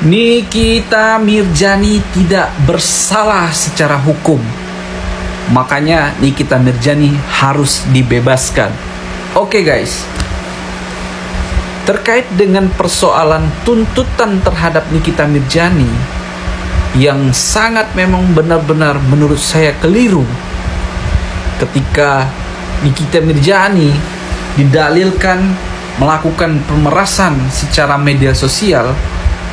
Nikita Mirjani tidak bersalah secara hukum. Makanya Nikita Mirjani harus dibebaskan. Oke guys, terkait dengan persoalan tuntutan terhadap Nikita Mirjani yang sangat memang benar-benar menurut saya keliru, ketika Nikita Mirjani didalilkan melakukan pemerasan secara media sosial,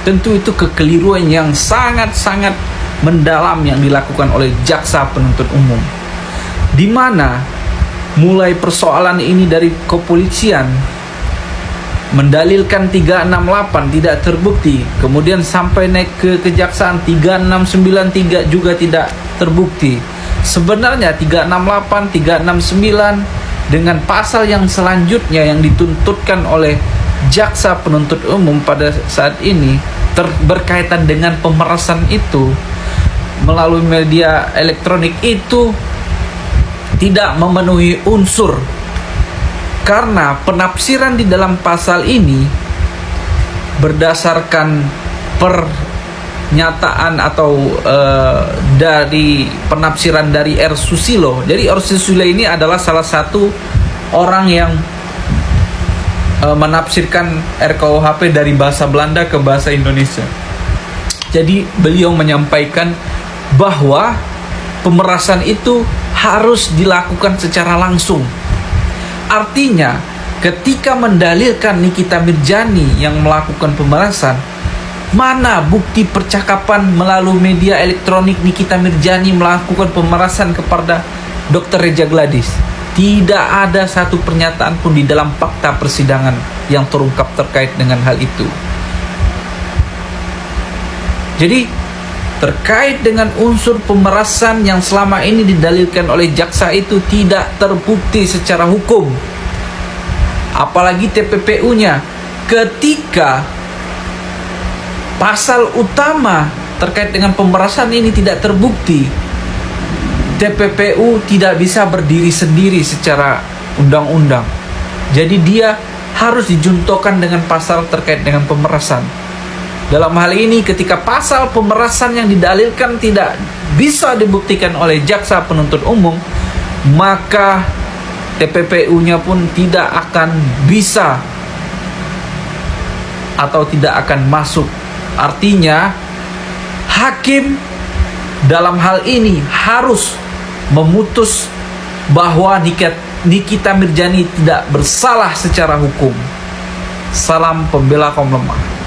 tentu itu kekeliruan yang sangat-sangat mendalam yang dilakukan oleh jaksa penuntut umum, di mana mulai persoalan ini dari kepolisian mendalilkan 368 tidak terbukti, kemudian sampai naik ke kejaksaan 3693 juga tidak terbukti. Sebenarnya 368, 369 dengan pasal yang selanjutnya yang dituntutkan oleh jaksa penuntut umum pada saat ini berkaitan dengan pemerasan itu melalui media elektronik itu tidak memenuhi unsur, karena penafsiran di dalam pasal ini berdasarkan pernyataan atau dari penafsiran dari R. Susilo. Jadi R. Susilo ini adalah salah satu orang yang menafsirkan RKUHP dari bahasa Belanda ke bahasa Indonesia. Jadi beliau menyampaikan bahwa pemerasan itu harus dilakukan secara langsung. Artinya ketika mendalilkan Nikita Mirjani yang melakukan pemerasan, mana bukti percakapan melalui media elektronik Nikita Mirjani melakukan pemerasan kepada Dr. Reja Gladys? Tidak ada satu pernyataan pun di dalam fakta persidangan yang terungkap terkait dengan hal itu. Jadi terkait dengan unsur pemerasan yang selama ini didalilkan oleh jaksa itu tidak terbukti secara hukum. Apalagi TPPU-nya, ketika pasal utama terkait dengan pemerasan ini tidak terbukti, TPPU tidak bisa berdiri sendiri secara undang-undang. Jadi dia harus dijuntokan dengan pasal terkait dengan pemerasan. Dalam hal ini ketika pasal pemerasan yang didalilkan tidak bisa dibuktikan oleh jaksa penuntut umum, maka TPPU-nya pun tidak akan bisa atau tidak akan masuk. Artinya hakim dalam hal ini harus memutus bahwa Nikita Mirjani tidak bersalah secara hukum. Salam pembela kaum lemah.